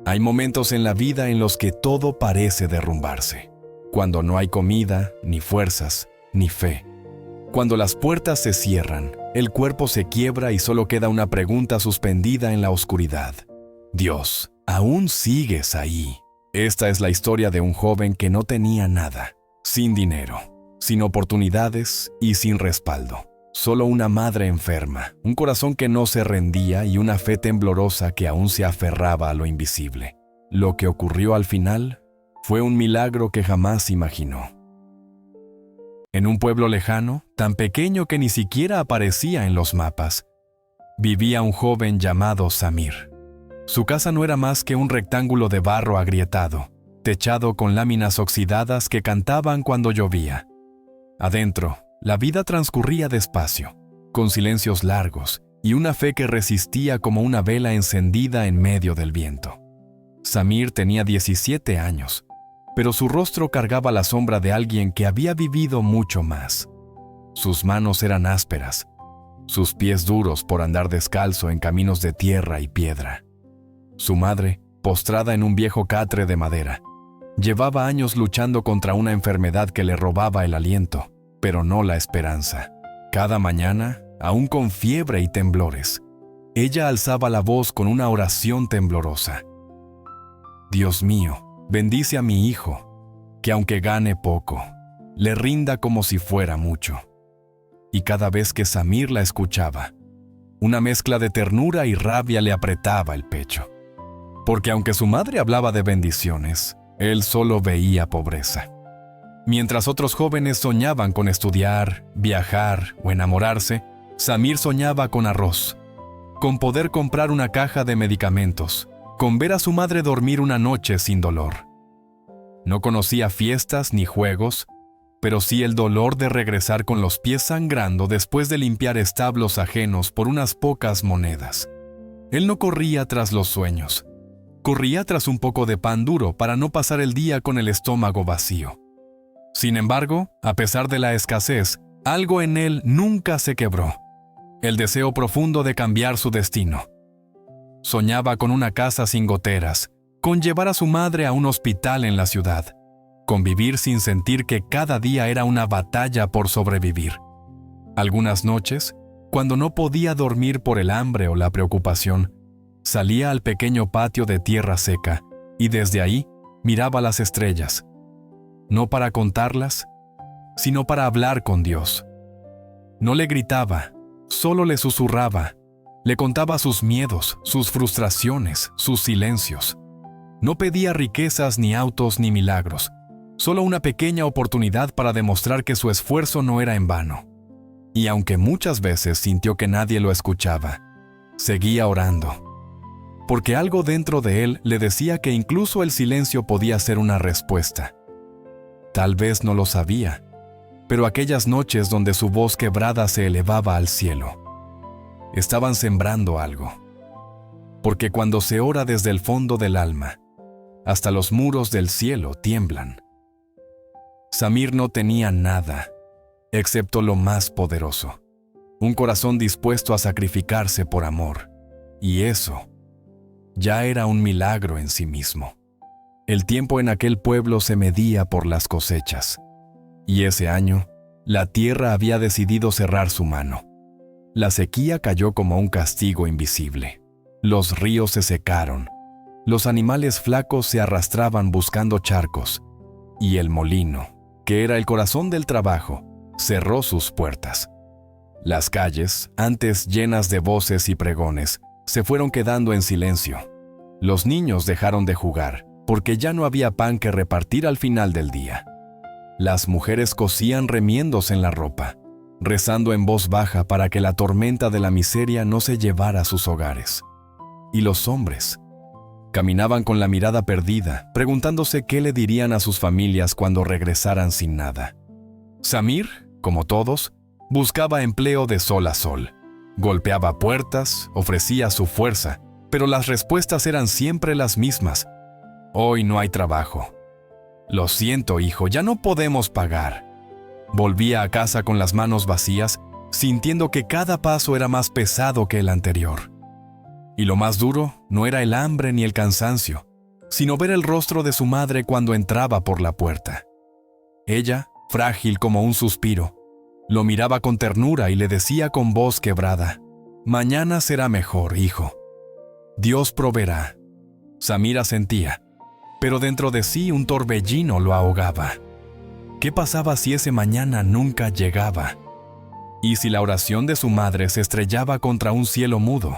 Hay momentos en la vida en los que todo parece derrumbarse. Cuando no hay comida, ni fuerzas, ni fe. Cuando las puertas se cierran, el cuerpo se quiebra y solo queda una pregunta suspendida en la oscuridad. Dios, ¿aún sigues ahí? Esta es la historia de un joven que no tenía nada, sin dinero, sin oportunidades y sin respaldo. Solo una madre enferma, un corazón que no se rendía y una fe temblorosa que aún se aferraba a lo invisible. Lo que ocurrió al final fue un milagro que jamás imaginó. En un pueblo lejano, tan pequeño que ni siquiera aparecía en los mapas, vivía un joven llamado Samir. Su casa no era más que un rectángulo de barro agrietado, techado con láminas oxidadas que cantaban cuando llovía. Adentro, la vida transcurría despacio, con silencios largos y una fe que resistía como una vela encendida en medio del viento. Samir tenía 17 años, pero su rostro cargaba la sombra de alguien que había vivido mucho más. Sus manos eran ásperas, sus pies duros por andar descalzo en caminos de tierra y piedra. Su madre, postrada en un viejo catre de madera, llevaba años luchando contra una enfermedad que le robaba el aliento, pero no la esperanza. Cada mañana, aún con fiebre y temblores, ella alzaba la voz con una oración temblorosa. Dios mío, bendice a mi hijo, que aunque gane poco, le rinda como si fuera mucho. Y cada vez que Samir la escuchaba, una mezcla de ternura y rabia le apretaba el pecho. Porque aunque su madre hablaba de bendiciones, él solo veía pobreza. Mientras otros jóvenes soñaban con estudiar, viajar o enamorarse, Samir soñaba con arroz, con poder comprar una caja de medicamentos, con ver a su madre dormir una noche sin dolor. No conocía fiestas ni juegos, pero sí el dolor de regresar con los pies sangrando después de limpiar establos ajenos por unas pocas monedas. Él no corría tras los sueños, corría tras un poco de pan duro para no pasar el día con el estómago vacío. Sin embargo, a pesar de la escasez, algo en él nunca se quebró: el deseo profundo de cambiar su destino. Soñaba con una casa sin goteras, con llevar a su madre a un hospital en la ciudad, con vivir sin sentir que cada día era una batalla por sobrevivir. Algunas noches, cuando no podía dormir por el hambre o la preocupación, salía al pequeño patio de tierra seca y desde ahí miraba las estrellas, no para contarlas, sino para hablar con Dios. No le gritaba, solo le susurraba, le contaba sus miedos, sus frustraciones, sus silencios. No pedía riquezas ni autos ni milagros, solo una pequeña oportunidad para demostrar que su esfuerzo no era en vano. Y aunque muchas veces sintió que nadie lo escuchaba, seguía orando, porque algo dentro de él le decía que incluso el silencio podía ser una respuesta. Tal vez no lo sabía, pero aquellas noches donde su voz quebrada se elevaba al cielo, estaban sembrando algo. Porque cuando se ora desde el fondo del alma, hasta los muros del cielo tiemblan. Samir no tenía nada, excepto lo más poderoso: un corazón dispuesto a sacrificarse por amor, y eso ya era un milagro en sí mismo. El tiempo en aquel pueblo se medía por las cosechas, y ese año, la tierra había decidido cerrar su mano. La sequía cayó como un castigo invisible. Los ríos se secaron, los animales flacos se arrastraban buscando charcos, y el molino, que era el corazón del trabajo, cerró sus puertas. Las calles, antes llenas de voces y pregones, se fueron quedando en silencio. Los niños dejaron de jugar, porque ya no había pan que repartir al final del día. Las mujeres cosían remiendos en la ropa, rezando en voz baja para que la tormenta de la miseria no se llevara a sus hogares. Y los hombres caminaban con la mirada perdida, preguntándose qué le dirían a sus familias cuando regresaran sin nada. Samir, como todos, buscaba empleo de sol a sol. Golpeaba puertas, ofrecía su fuerza, pero las respuestas eran siempre las mismas: hoy no hay trabajo. Lo siento, hijo, ya no podemos pagar. Volvía a casa con las manos vacías, sintiendo que cada paso era más pesado que el anterior. Y lo más duro no era el hambre ni el cansancio, sino ver el rostro de su madre cuando entraba por la puerta. Ella, frágil como un suspiro, lo miraba con ternura y le decía con voz quebrada: «Mañana será mejor, hijo. Dios proveerá». Samir asentía, pero dentro de sí un torbellino lo ahogaba. ¿Qué pasaba si ese mañana nunca llegaba? ¿Y si la oración de su madre se estrellaba contra un cielo mudo?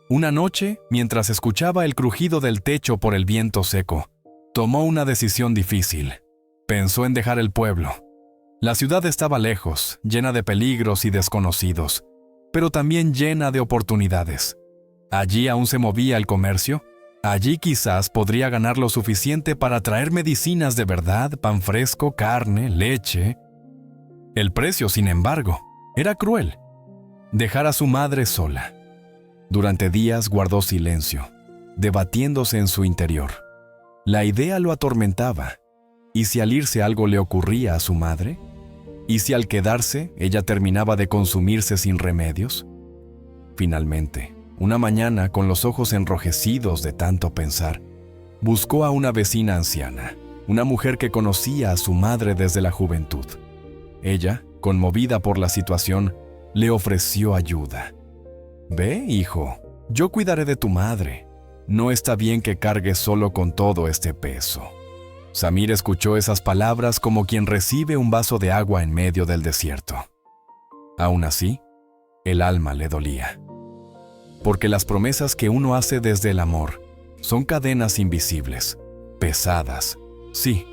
Una noche, mientras escuchaba el crujido del techo por el viento seco, tomó una decisión difícil. Pensó en dejar el pueblo. La ciudad estaba lejos, llena de peligros y desconocidos, pero también llena de oportunidades. Allí aún se movía el comercio. Allí quizás podría ganar lo suficiente para traer medicinas de verdad, pan fresco, carne, leche. El precio, sin embargo, era cruel. Dejar a su madre sola. Durante días guardó silencio, debatiéndose en su interior. La idea lo atormentaba. ¿Y si al irse algo le ocurría a su madre? ¿Y si al quedarse ella terminaba de consumirse sin remedios? Finalmente, una mañana, con los ojos enrojecidos de tanto pensar, buscó a una vecina anciana, una mujer que conocía a su madre desde la juventud. Ella, conmovida por la situación, le ofreció ayuda. «Ve, hijo, yo cuidaré de tu madre. No está bien que cargues solo con todo este peso». Samir escuchó esas palabras como quien recibe un vaso de agua en medio del desierto. Aún así, el alma le dolía. Porque las promesas que uno hace desde el amor son cadenas invisibles, pesadas, sí,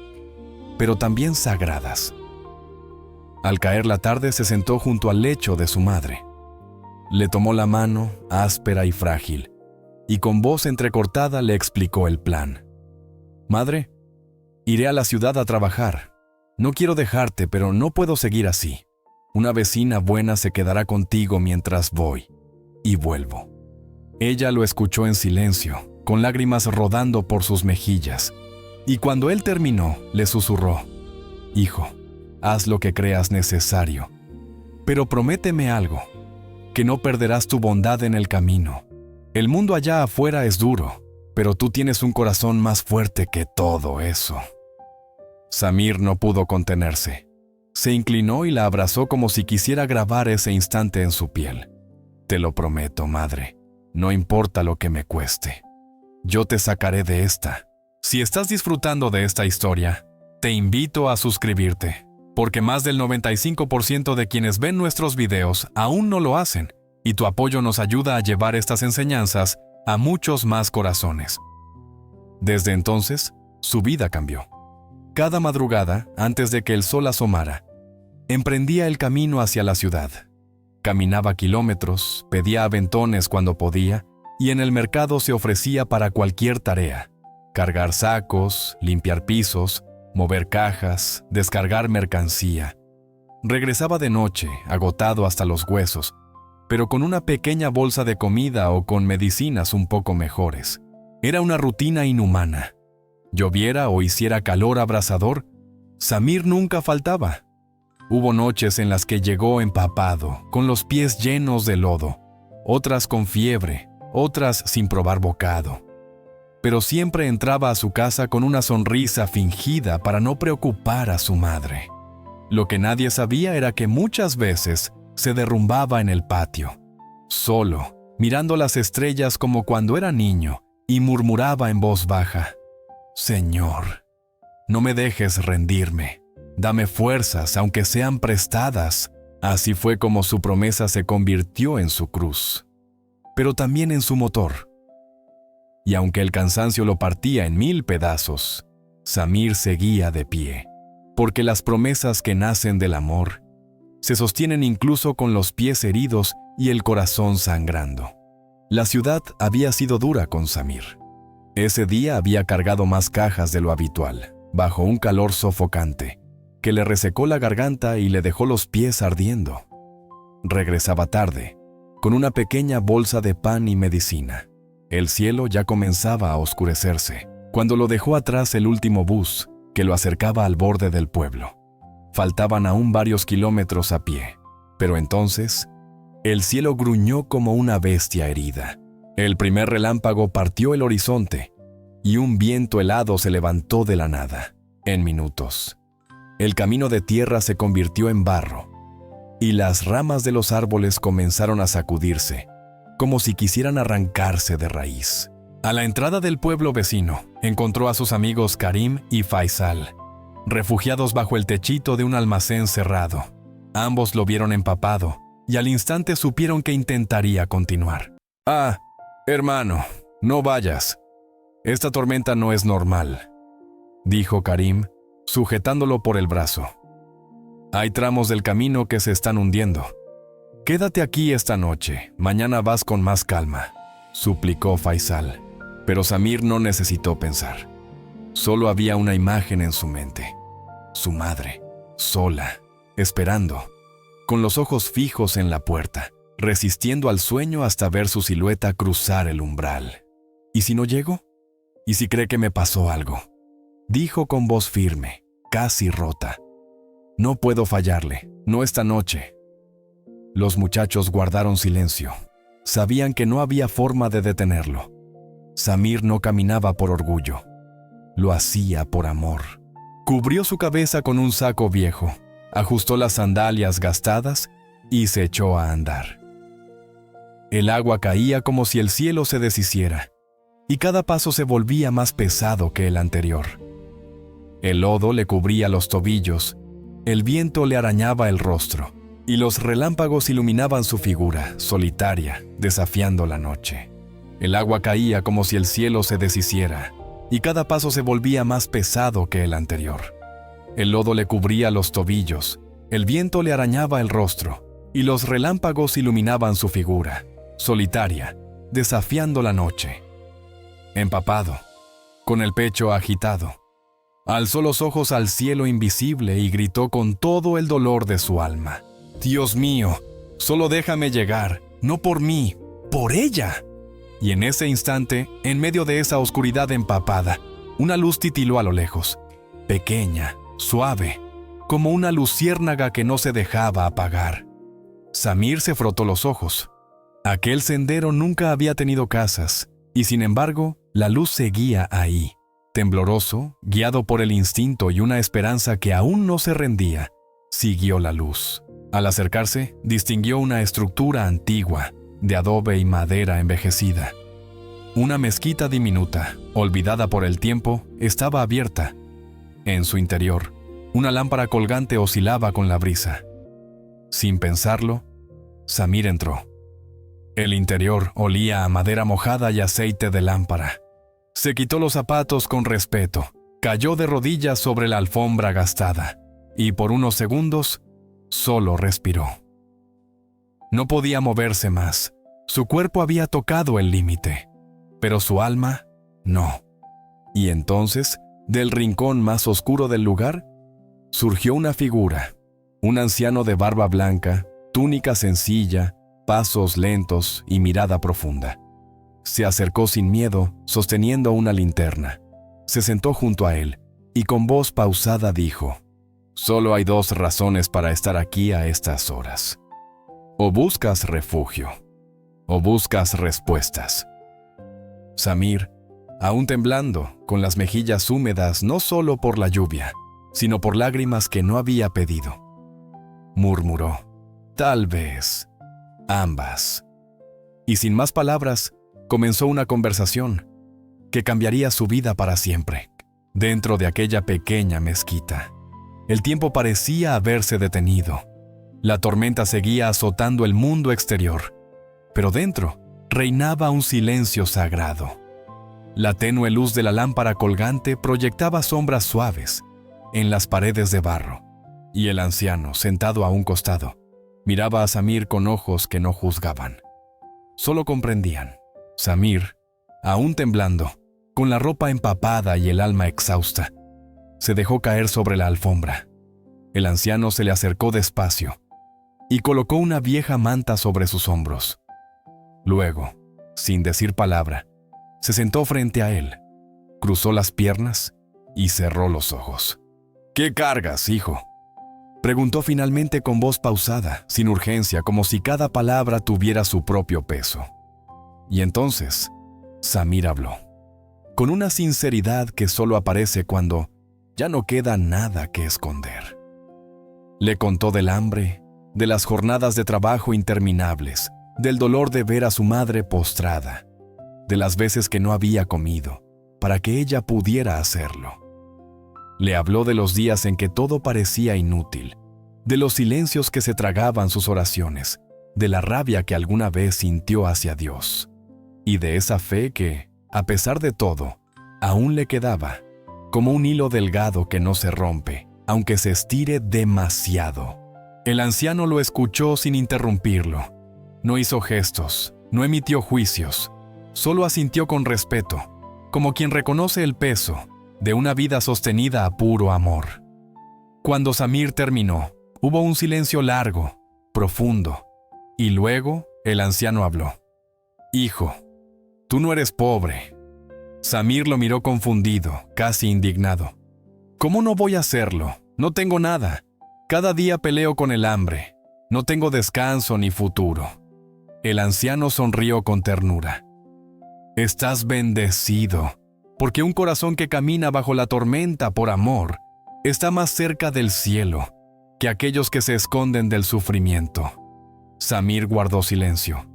pero también sagradas. Al caer la tarde se sentó junto al lecho de su madre. Le tomó la mano, áspera y frágil, y con voz entrecortada le explicó el plan. «Madre, iré a la ciudad a trabajar. No quiero dejarte, pero no puedo seguir así. Una vecina buena se quedará contigo mientras voy y vuelvo». Ella lo escuchó en silencio, con lágrimas rodando por sus mejillas, y cuando él terminó, le susurró: «Hijo, haz lo que creas necesario, pero prométeme algo, que no perderás tu bondad en el camino. El mundo allá afuera es duro, pero tú tienes un corazón más fuerte que todo eso». Samir no pudo contenerse. Se inclinó y la abrazó como si quisiera grabar ese instante en su piel. «Te lo prometo, madre. No importa lo que me cueste. Yo te sacaré de esta». Si estás disfrutando de esta historia, te invito a suscribirte, porque más del 95% de quienes ven nuestros videos aún no lo hacen, y tu apoyo nos ayuda a llevar estas enseñanzas a muchos más corazones. Desde entonces, su vida cambió. Cada madrugada, antes de que el sol asomara, emprendía el camino hacia la ciudad. Caminaba kilómetros, pedía aventones cuando podía, y en el mercado se ofrecía para cualquier tarea: cargar sacos, limpiar pisos, mover cajas, descargar mercancía. Regresaba de noche, agotado hasta los huesos, pero con una pequeña bolsa de comida o con medicinas un poco mejores. Era una rutina inhumana. Lloviera o hiciera calor abrasador, Samir nunca faltaba. Hubo noches en las que llegó empapado, con los pies llenos de lodo, otras con fiebre, otras sin probar bocado. Pero siempre entraba a su casa con una sonrisa fingida para no preocupar a su madre. Lo que nadie sabía era que muchas veces se derrumbaba en el patio, solo, mirando las estrellas como cuando era niño, y murmuraba en voz baja: «Señor, no me dejes rendirme. Dame fuerzas, aunque sean prestadas». Así fue como su promesa se convirtió en su cruz, pero también en su motor. Y aunque el cansancio lo partía en 1000 pedazos, Samir seguía de pie, porque las promesas que nacen del amor se sostienen incluso con los pies heridos y el corazón sangrando. La ciudad había sido dura con Samir. Ese día había cargado más cajas de lo habitual, bajo un calor sofocante, que le resecó la garganta y le dejó los pies ardiendo. Regresaba tarde, con una pequeña bolsa de pan y medicina. El cielo ya comenzaba a oscurecerse, cuando lo dejó atrás el último bus, que lo acercaba al borde del pueblo. Faltaban aún varios kilómetros a pie, pero entonces, el cielo gruñó como una bestia herida. El primer relámpago partió el horizonte, y un viento helado se levantó de la nada. En minutos, el camino de tierra se convirtió en barro, y las ramas de los árboles comenzaron a sacudirse, como si quisieran arrancarse de raíz. A la entrada del pueblo vecino, encontró a sus amigos Karim y Faisal, refugiados bajo el techito de un almacén cerrado. Ambos lo vieron empapado, y al instante supieron que intentaría continuar. «Ah, hermano, no vayas. Esta tormenta no es normal», dijo Karim, sujetándolo por el brazo. «Hay tramos del camino que se están hundiendo. Quédate aquí esta noche, mañana vas con más calma», suplicó Faisal. Pero Samir no necesitó pensar. Solo había una imagen en su mente. Su madre, sola, esperando, con los ojos fijos en la puerta, resistiendo al sueño hasta ver su silueta cruzar el umbral. «¿Y si no llego? ¿Y si cree que me pasó algo?», dijo con voz firme, casi rota. «No puedo fallarle, no esta noche». Los muchachos guardaron silencio. Sabían que no había forma de detenerlo. Samir no caminaba por orgullo. Lo hacía por amor. Cubrió su cabeza con un saco viejo, ajustó las sandalias gastadas y se echó a andar. El agua caía como si el cielo se deshiciera, y cada paso se volvía más pesado que el anterior. El lodo le cubría los tobillos, el viento le arañaba el rostro, y los relámpagos iluminaban su figura, solitaria, desafiando la noche. El agua caía como si el cielo se deshiciera, y cada paso se volvía más pesado que el anterior. El lodo le cubría los tobillos, el viento le arañaba el rostro, y los relámpagos iluminaban su figura, solitaria, desafiando la noche. Empapado, con el pecho agitado, alzó los ojos al cielo invisible y gritó con todo el dolor de su alma: «Dios mío, solo déjame llegar, no por mí, por ella». Y en ese instante, en medio de esa oscuridad empapada, una luz titiló a lo lejos, pequeña, suave, como una luciérnaga que no se dejaba apagar. Samir se frotó los ojos. Aquel sendero nunca había tenido casas, y sin embargo, la luz seguía ahí. Tembloroso, guiado por el instinto y una esperanza que aún no se rendía, siguió la luz. Al acercarse, distinguió una estructura antigua, de adobe y madera envejecida. Una mezquita diminuta, olvidada por el tiempo, estaba abierta. En su interior, una lámpara colgante oscilaba con la brisa. Sin pensarlo, Samir entró. El interior olía a madera mojada y aceite de lámpara. Se quitó los zapatos con respeto, cayó de rodillas sobre la alfombra gastada, y por unos segundos, solo respiró. No podía moverse más. Su cuerpo había tocado el límite, pero su alma no. Y entonces, del rincón más oscuro del lugar, surgió una figura, un anciano de barba blanca, túnica sencilla, pasos lentos y mirada profunda. Se acercó sin miedo, sosteniendo una linterna. Se sentó junto a él y con voz pausada dijo: «Solo hay dos razones para estar aquí a estas horas. O buscas refugio, o buscas respuestas». Samir, aún temblando, con las mejillas húmedas no solo por la lluvia, sino por lágrimas que no había pedido, murmuró: «Tal vez, ambas». Y sin más palabras, comenzó una conversación que cambiaría su vida para siempre. Dentro de aquella pequeña mezquita, el tiempo parecía haberse detenido. La tormenta seguía azotando el mundo exterior, pero dentro reinaba un silencio sagrado. La tenue luz de la lámpara colgante proyectaba sombras suaves en las paredes de barro, y el anciano, sentado a un costado, miraba a Samir con ojos que no juzgaban. Solo comprendían. Samir, aún temblando, con la ropa empapada y el alma exhausta, se dejó caer sobre la alfombra. El anciano se le acercó despacio y colocó una vieja manta sobre sus hombros. Luego, sin decir palabra, se sentó frente a él, cruzó las piernas y cerró los ojos. «¿Qué cargas, hijo?», preguntó finalmente con voz pausada, sin urgencia, como si cada palabra tuviera su propio peso. Y entonces, Samir habló. con una sinceridad que solo aparece cuando ya no queda nada que esconder. Le contó del hambre, de las jornadas de trabajo interminables, del dolor de ver a su madre postrada, de las veces que no había comido, para que ella pudiera hacerlo. Le habló de los días en que todo parecía inútil, de los silencios que se tragaban sus oraciones, de la rabia que alguna vez sintió hacia Dios, y de esa fe que, a pesar de todo, aún le quedaba, como un hilo delgado que no se rompe, aunque se estire demasiado. El anciano lo escuchó sin interrumpirlo. No hizo gestos, no emitió juicios, solo asintió con respeto, como quien reconoce el peso de una vida sostenida a puro amor. Cuando Samir terminó, hubo un silencio largo, profundo, y luego el anciano habló. «Hijo, tú no eres pobre». Samir lo miró confundido, casi indignado. «¿Cómo no voy a hacerlo? No tengo nada. Cada día peleo con el hambre. No tengo descanso ni futuro». El anciano sonrió con ternura. «Estás bendecido, porque un corazón que camina bajo la tormenta por amor está más cerca del cielo que aquellos que se esconden del sufrimiento». Samir guardó silencio.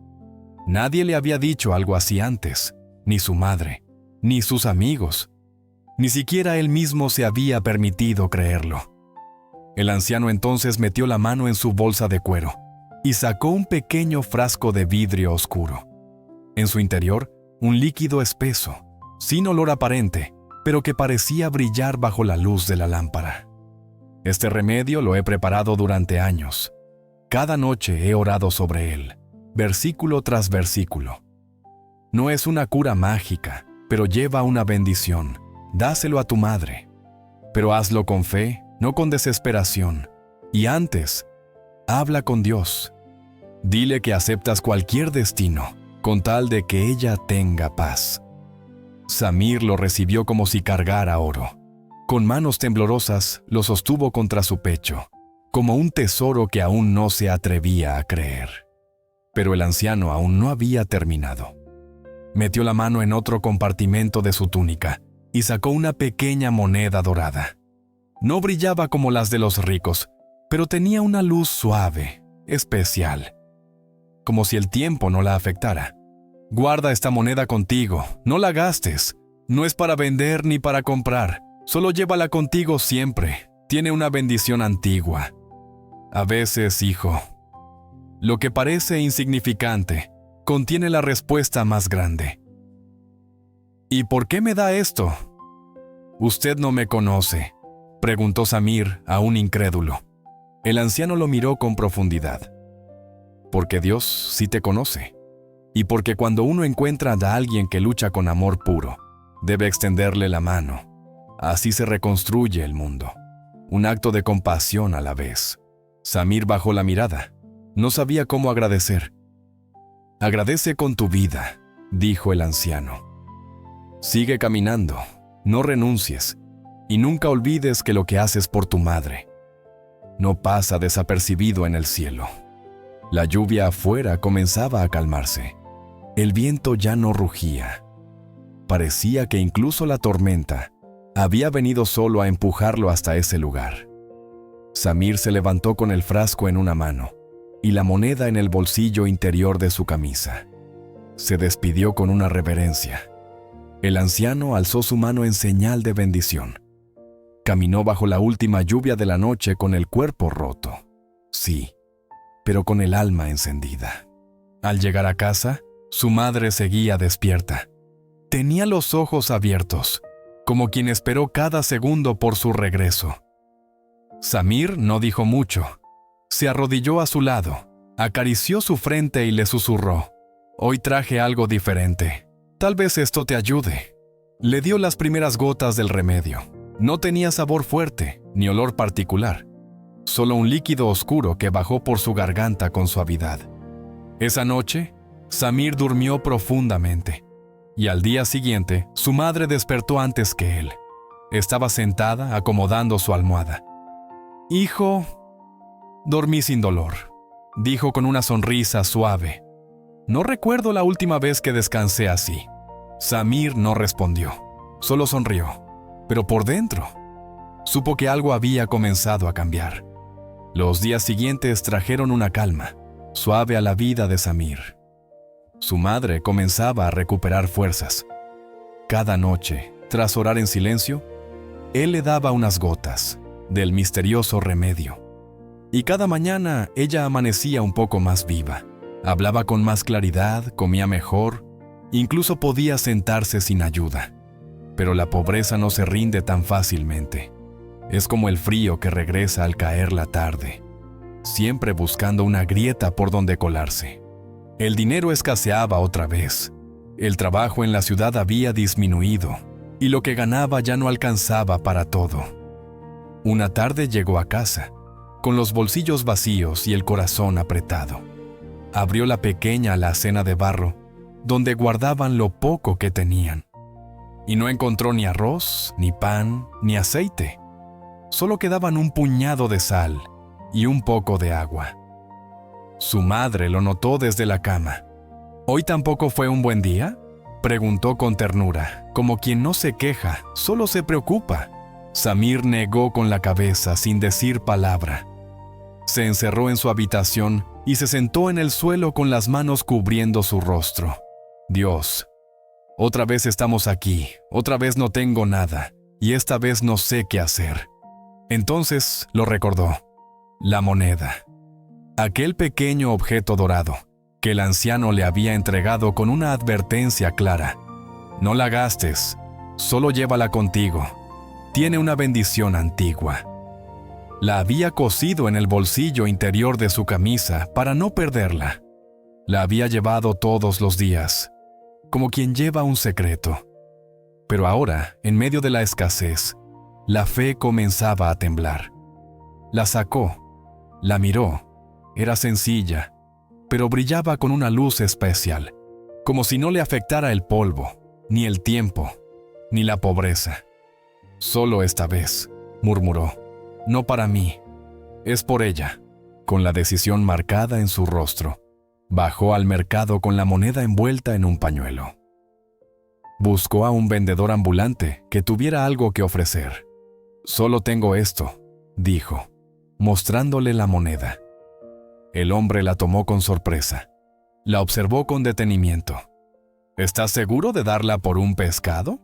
Nadie le había dicho algo así antes, ni su madre, ni sus amigos. Ni siquiera él mismo se había permitido creerlo. El anciano entonces metió la mano en su bolsa de cuero y sacó un pequeño frasco de vidrio oscuro. En su interior, un líquido espeso, sin olor aparente, pero que parecía brillar bajo la luz de la lámpara. «Este remedio lo he preparado durante años. Cada noche he orado sobre él, versículo tras versículo. No es una cura mágica, pero lleva una bendición. Dáselo a tu madre. Pero hazlo con fe, no con desesperación. Y antes, habla con Dios. Dile que aceptas cualquier destino, con tal de que ella tenga paz». Samir lo recibió como si cargara oro. Con manos temblorosas lo sostuvo contra su pecho, como un tesoro que aún no se atrevía a creer. Pero el anciano aún no había terminado. Metió la mano en otro compartimento de su túnica y sacó una pequeña moneda dorada. No brillaba como las de los ricos, pero tenía una luz suave, especial, como si el tiempo no la afectara. «Guarda esta moneda contigo, no la gastes. No es para vender ni para comprar, solo llévala contigo siempre. Tiene una bendición antigua». A veces, hijo, lo que parece insignificante contiene la respuesta más grande. «¿Y por qué me da esto?» «Usted no me conoce», preguntó Samir, aún incrédulo. El anciano lo miró con profundidad. «Porque Dios sí te conoce. Y porque cuando uno encuentra a alguien que lucha con amor puro, debe extenderle la mano. Así se reconstruye el mundo. Un acto de compasión a la vez». Samir bajó la mirada. No sabía cómo agradecer. «Agradece con tu vida», dijo el anciano. «Sigue caminando, no renuncies, y nunca olvides que lo que haces por tu madre no pasa desapercibido en el cielo». La lluvia afuera comenzaba a calmarse. El viento ya no rugía. Parecía que incluso la tormenta había venido solo a empujarlo hasta ese lugar. Samir se levantó con el frasco en una mano y la moneda en el bolsillo interior de su camisa. Se despidió con una reverencia. El anciano alzó su mano en señal de bendición. Caminó bajo la última lluvia de la noche con el cuerpo roto. Sí, pero con el alma encendida. Al llegar a casa, su madre seguía despierta. Tenía los ojos abiertos, como quien esperó cada segundo por su regreso. Samir no dijo mucho. Se arrodilló a su lado, acarició su frente y le susurró: «Hoy traje algo diferente. Tal vez esto te ayude». Le dio las primeras gotas del remedio. No tenía sabor fuerte, ni olor particular. Solo un líquido oscuro que bajó por su garganta con suavidad. Esa noche, Samir durmió profundamente. Y al día siguiente, su madre despertó antes que él. Estaba sentada acomodando su almohada. «Hijo, dormí sin dolor», dijo con una sonrisa suave. «No recuerdo la última vez que descansé así». Samir no respondió. Solo sonrió, pero por dentro supo que algo había comenzado a cambiar. Los días siguientes trajeron una calma suave a la vida de Samir. Su madre comenzaba a recuperar fuerzas. Cada noche, tras orar en silencio, él le daba unas gotas del misterioso remedio. Y cada mañana ella amanecía un poco más viva. Hablaba con más claridad, comía mejor, incluso podía sentarse sin ayuda. Pero la pobreza no se rinde tan fácilmente. Es como el frío que regresa al caer la tarde, siempre buscando una grieta por donde colarse. El dinero escaseaba otra vez. El trabajo en la ciudad había disminuido y lo que ganaba ya no alcanzaba para todo. Una tarde llegó a casa, con los bolsillos vacíos y el corazón apretado. Abrió la pequeña alacena de barro, donde guardaban lo poco que tenían. Y no encontró ni arroz, ni pan, ni aceite. Solo quedaban un puñado de sal y un poco de agua. Su madre lo notó desde la cama. ¿Hoy tampoco fue un buen día?, preguntó con ternura, como quien no se queja, solo se preocupa. Samir negó con la cabeza sin decir palabra. Se encerró en su habitación y se sentó en el suelo con las manos cubriendo su rostro. Dios, otra vez estamos aquí, otra vez no tengo nada, y esta vez no sé qué hacer. Entonces lo recordó. La moneda. Aquel pequeño objeto dorado que el anciano le había entregado con una advertencia clara. No la gastes, solo llévala contigo. Tiene una bendición antigua. La había cosido en el bolsillo interior de su camisa para no perderla. La había llevado todos los días, como quien lleva un secreto. Pero ahora, en medio de la escasez, la fe comenzaba a temblar. La sacó, la miró. Era sencilla, pero brillaba con una luz especial, como si no le afectara el polvo, ni el tiempo, ni la pobreza. Solo esta vez, murmuró, no para mí, es por ella. Con la decisión marcada en su rostro, bajó al mercado con la moneda envuelta en un pañuelo. Buscó a un vendedor ambulante que tuviera algo que ofrecer. Solo tengo esto, dijo, mostrándole la moneda. El hombre la tomó con sorpresa. La observó con detenimiento. ¿Estás seguro de darla por un pescado?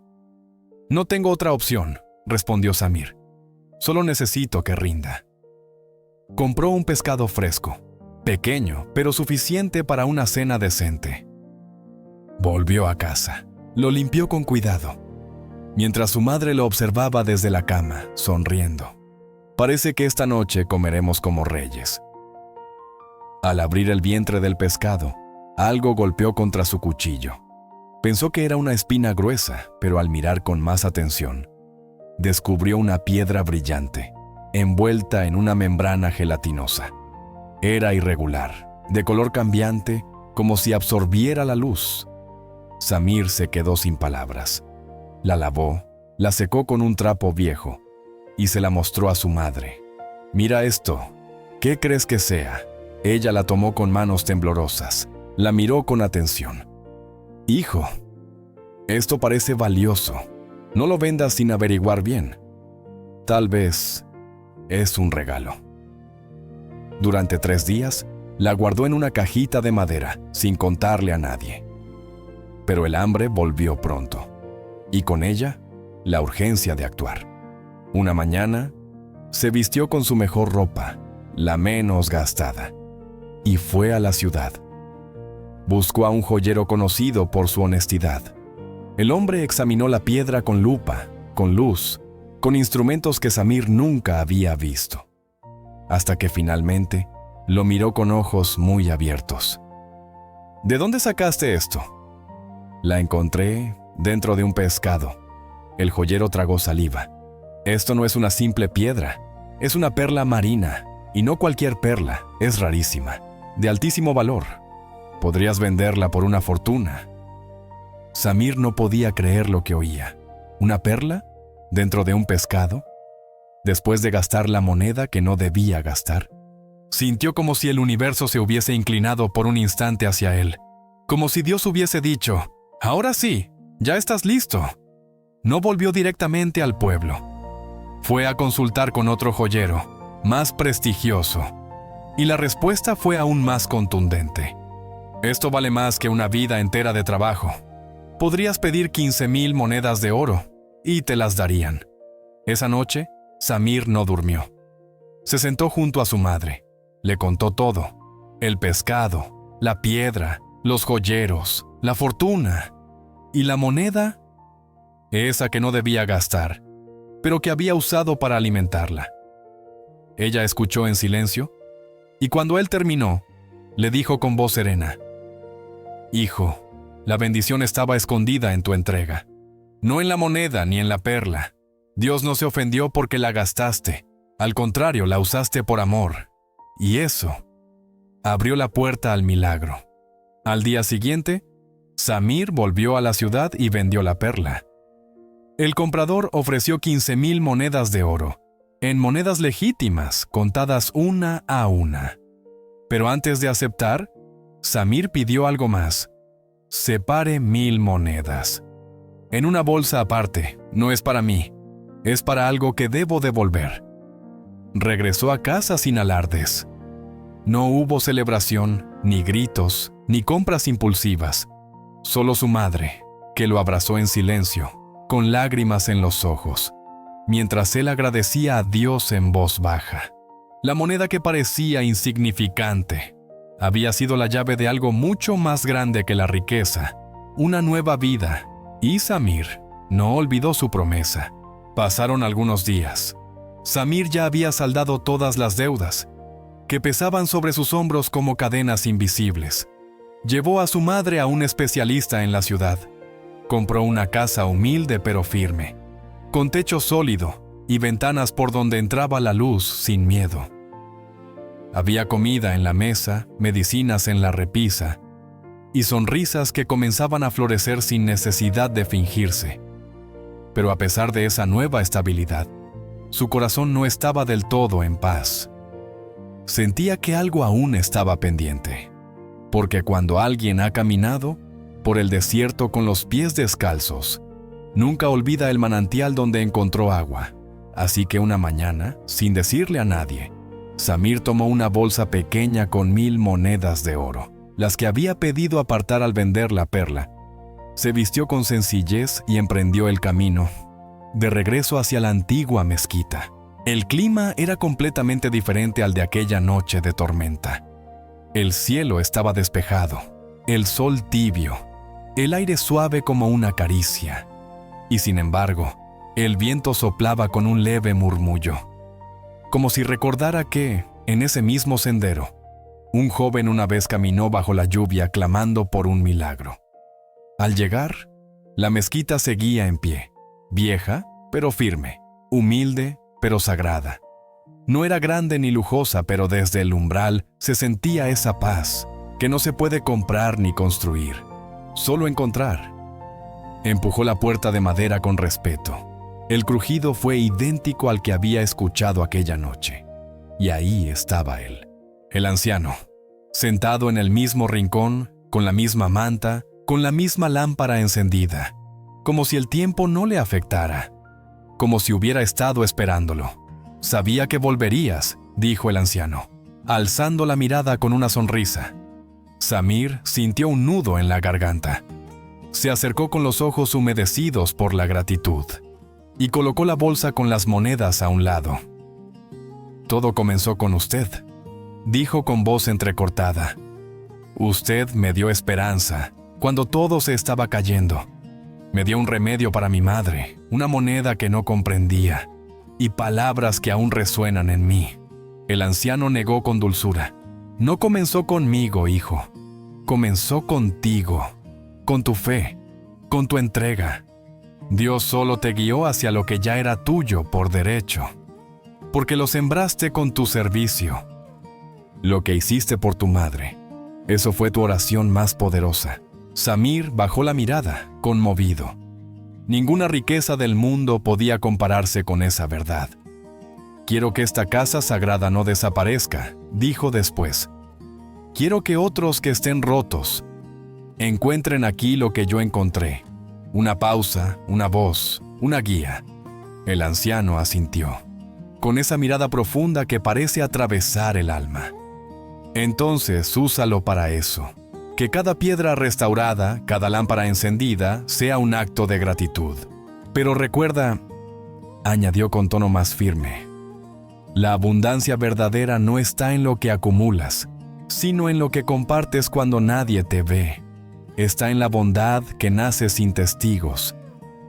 No tengo otra opción, respondió Samir. Solo necesito que rinda. Compró un pescado fresco, pequeño, pero suficiente para una cena decente. Volvió a casa. Lo limpió con cuidado, mientras su madre lo observaba desde la cama, sonriendo. Parece que esta noche comeremos como reyes. Al abrir el vientre del pescado, algo golpeó contra su cuchillo. Pensó que era una espina gruesa, pero al mirar con más atención, descubrió una piedra brillante, envuelta en una membrana gelatinosa. Era irregular, de color cambiante, como si absorbiera la luz. Samir se quedó sin palabras. La lavó, la secó con un trapo viejo y se la mostró a su madre. «Mira esto, ¿qué crees que sea?» Ella la tomó con manos temblorosas, la miró con atención. «Hijo, esto parece valioso. No lo vendas sin averiguar bien. Tal vez es un regalo». Durante 3 días, la guardó en una cajita de madera, sin contarle a nadie. Pero el hambre volvió pronto, y con ella, la urgencia de actuar. Una mañana, se vistió con su mejor ropa, la menos gastada, y fue a la ciudad. Buscó a un joyero conocido por su honestidad. El hombre examinó la piedra con lupa, con luz, con instrumentos que Samir nunca había visto, hasta que finalmente lo miró con ojos muy abiertos. «¿De dónde sacaste esto?» «La encontré dentro de un pescado». El joyero tragó saliva. «Esto no es una simple piedra, es una perla marina, y no cualquier perla, es rarísima, de altísimo valor. Podrías venderla por una fortuna». Samir no podía creer lo que oía. ¿Una perla? ¿Dentro de un pescado? Después de gastar la moneda que no debía gastar, sintió como si el universo se hubiese inclinado por un instante hacia él, como si Dios hubiese dicho: «Ahora sí, ya estás listo». no volvió directamente al pueblo. Fue a consultar con otro joyero, más prestigioso, y la respuesta fue aún más contundente. Esto vale más que una vida entera de trabajo. Podrías pedir 15,000 monedas de oro y te las darían. Esa noche, Samir no durmió. Se sentó junto a su madre. Le contó todo: el pescado, la piedra, los joyeros, la fortuna y la moneda, esa que no debía gastar, pero que había usado para alimentarla. Ella escuchó en silencio, y cuando él terminó, le dijo con voz serena: «Hijo, la bendición estaba escondida en tu entrega, no en la moneda ni en la perla. Dios no se ofendió porque la gastaste, al contrario, la usaste por amor, y eso abrió la puerta al milagro». Al día siguiente, Samir volvió a la ciudad y vendió la perla. El comprador ofreció 15,000 monedas de oro, en monedas legítimas, contadas una a una. Pero antes de aceptar, Samir pidió algo más: «Separe 1,000 monedas. En una bolsa aparte, no es para mí, es para algo que debo devolver». Regresó a casa sin alardes. No hubo celebración, ni gritos, ni compras impulsivas. Solo su madre, que lo abrazó en silencio, con lágrimas en los ojos, mientras él agradecía a Dios en voz baja. La moneda que parecía insignificante había sido la llave de algo mucho más grande que la riqueza, una nueva vida, y Samir no olvidó su promesa. Pasaron algunos días. Samir ya había saldado todas las deudas, que pesaban sobre sus hombros como cadenas invisibles. Llevó a su madre a un especialista en la ciudad. Compró una casa humilde pero firme, con techo sólido y ventanas por donde entraba la luz sin miedo. Había comida en la mesa, medicinas en la repisa, y sonrisas que comenzaban a florecer sin necesidad de fingirse. Pero a pesar de esa nueva estabilidad, su corazón no estaba del todo en paz. Sentía que algo aún estaba pendiente, porque cuando alguien ha caminado por el desierto con los pies descalzos, nunca olvida el manantial donde encontró agua. Así que una mañana, sin decirle a nadie, Samir tomó una bolsa pequeña con 1,000 monedas de oro, las que había pedido apartar al vender la perla. Se vistió con sencillez y emprendió el camino de regreso hacia la antigua mezquita. El clima era completamente diferente al de aquella noche de tormenta. El cielo estaba despejado, el sol tibio, el aire suave como una caricia, y sin embargo, el viento soplaba con un leve murmullo, como si recordara que, en ese mismo sendero, un joven una vez caminó bajo la lluvia clamando por un milagro. Al llegar, la mezquita seguía en pie, vieja pero firme, humilde pero sagrada. No era grande ni lujosa, pero desde el umbral se sentía esa paz que no se puede comprar ni construir, solo encontrar. Empujó la puerta de madera con respeto. El crujido fue idéntico al que había escuchado aquella noche. Y ahí estaba él, el anciano, sentado en el mismo rincón, con la misma manta, con la misma lámpara encendida, como si el tiempo no le afectara, como si hubiera estado esperándolo. «Sabía que volverías», dijo el anciano, alzando la mirada con una sonrisa. Samir sintió un nudo en la garganta. Se acercó con los ojos humedecidos por la gratitud y colocó la bolsa con las monedas a un lado. «Todo comenzó con usted», dijo con voz entrecortada. «Usted me dio esperanza cuando todo se estaba cayendo. Me dio un remedio para mi madre, una moneda que no comprendía, y palabras que aún resuenan en mí». El anciano negó con dulzura. «No comenzó conmigo, hijo. Comenzó contigo, con tu fe, con tu entrega. Dios solo te guió hacia lo que ya era tuyo por derecho, porque lo sembraste con tu servicio. Lo que hiciste por tu madre, eso fue tu oración más poderosa». Samir bajó la mirada, conmovido. Ninguna riqueza del mundo podía compararse con esa verdad. «Quiero que esta casa sagrada no desaparezca», dijo después. «Quiero que otros que estén rotos encuentren aquí lo que yo encontré, Una pausa, una voz, una guía. El anciano asintió, con esa mirada profunda que parece atravesar el alma. Entonces, úsalo para eso. Que cada piedra restaurada, cada lámpara encendida, sea un acto de gratitud. Pero recuerda, añadió con tono más firme, la abundancia verdadera no está en lo que acumulas, sino en lo que compartes cuando nadie te ve. Está en la bondad que nace sin testigos,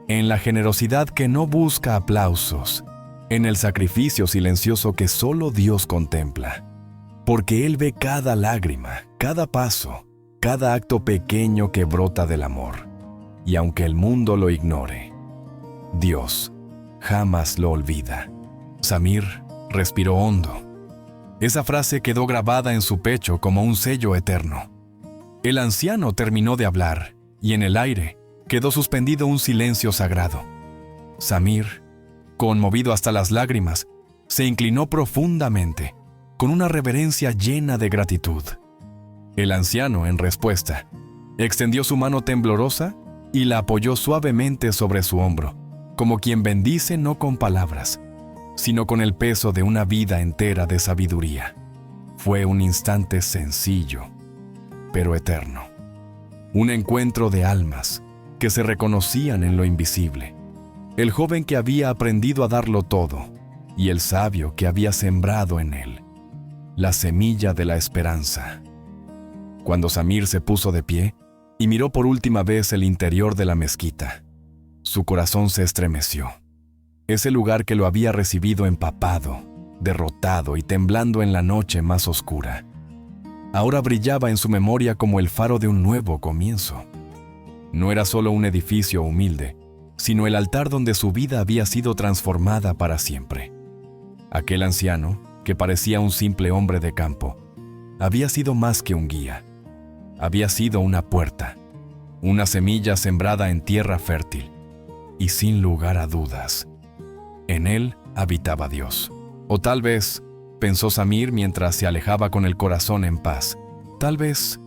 en la generosidad que no busca aplausos, en el sacrificio silencioso que solo Dios contempla. Porque Él ve cada lágrima, cada paso, cada acto pequeño que brota del amor. Y aunque el mundo lo ignore, Dios jamás lo olvida. Samir respiró hondo. Esa frase quedó grabada en su pecho como un sello eterno. El anciano terminó de hablar, y en el aire quedó suspendido un silencio sagrado. Samir, conmovido hasta las lágrimas, se inclinó profundamente, con una reverencia llena de gratitud. El anciano, en respuesta, extendió su mano temblorosa y la apoyó suavemente sobre su hombro, como quien bendice no con palabras, sino con el peso de una vida entera de sabiduría. Fue un instante sencillo, pero eterno. Un encuentro de almas que se reconocían en lo invisible. El joven que había aprendido a darlo todo y el sabio que había sembrado en él la semilla de la esperanza. Cuando Samir se puso de pie y miró por última vez el interior de la mezquita, su corazón se estremeció. Ese lugar que lo había recibido empapado, derrotado y temblando en la noche más oscura, ahora brillaba en su memoria como el faro de un nuevo comienzo. No era solo un edificio humilde, sino el altar donde su vida había sido transformada para siempre. Aquel anciano, que parecía un simple hombre de campo, había sido más que un guía. Había sido una puerta, una semilla sembrada en tierra fértil, y sin lugar a dudas, en él habitaba Dios. O tal vez, pensó Samir mientras se alejaba con el corazón en paz, tal vez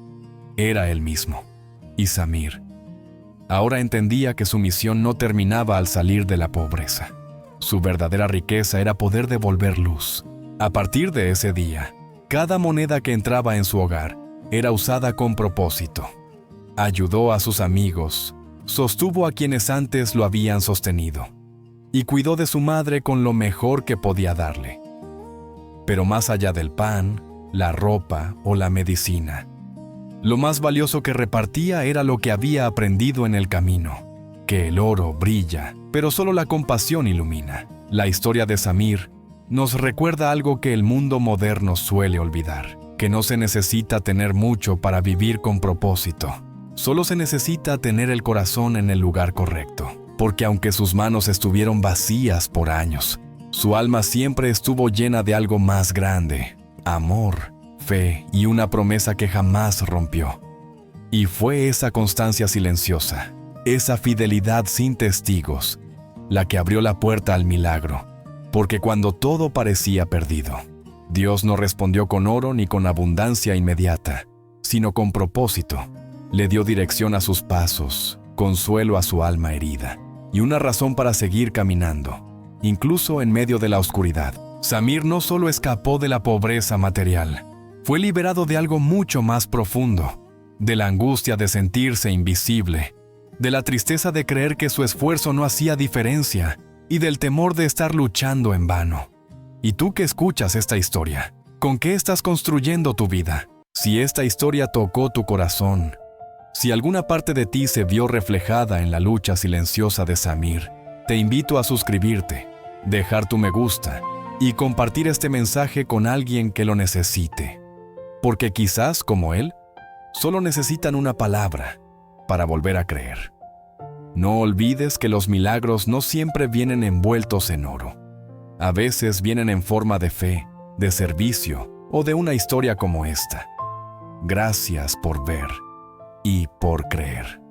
era él mismo. Y Samir ahora entendía que su misión no terminaba al salir de la pobreza. Su verdadera riqueza era poder devolver luz. A partir de ese día, cada moneda que entraba en su hogar era usada con propósito. Ayudó a sus amigos, sostuvo a quienes antes lo habían sostenido, y cuidó de su madre con lo mejor que podía darle. Pero más allá del pan, la ropa o la medicina, lo más valioso que repartía era lo que había aprendido en el camino, que el oro brilla, pero solo la compasión ilumina. La historia de Samir nos recuerda algo que el mundo moderno suele olvidar, que no se necesita tener mucho para vivir con propósito. Solo se necesita tener el corazón en el lugar correcto, porque aunque sus manos estuvieron vacías por años, su alma siempre estuvo llena de algo más grande: amor, fe y una promesa que jamás rompió. Y fue esa constancia silenciosa, esa fidelidad sin testigos, la que abrió la puerta al milagro, porque cuando todo parecía perdido, Dios no respondió con oro ni con abundancia inmediata, sino con propósito. Le dio dirección a sus pasos, consuelo a su alma herida, y una razón para seguir caminando, incluso en medio de la oscuridad. Samir no solo escapó de la pobreza material, fue liberado de algo mucho más profundo, de la angustia de sentirse invisible, de la tristeza de creer que su esfuerzo no hacía diferencia y del temor de estar luchando en vano. ¿Y tú que escuchas esta historia? ¿Con qué estás construyendo tu vida? Si esta historia tocó tu corazón, si alguna parte de ti se vio reflejada en la lucha silenciosa de Samir, te invito a suscribirte, dejar tu me gusta y compartir este mensaje con alguien que lo necesite. Porque quizás, como él, solo necesitan una palabra para volver a creer. No olvides que los milagros no siempre vienen envueltos en oro. A veces vienen en forma de fe, de servicio o de una historia como esta. Gracias por ver y por creer.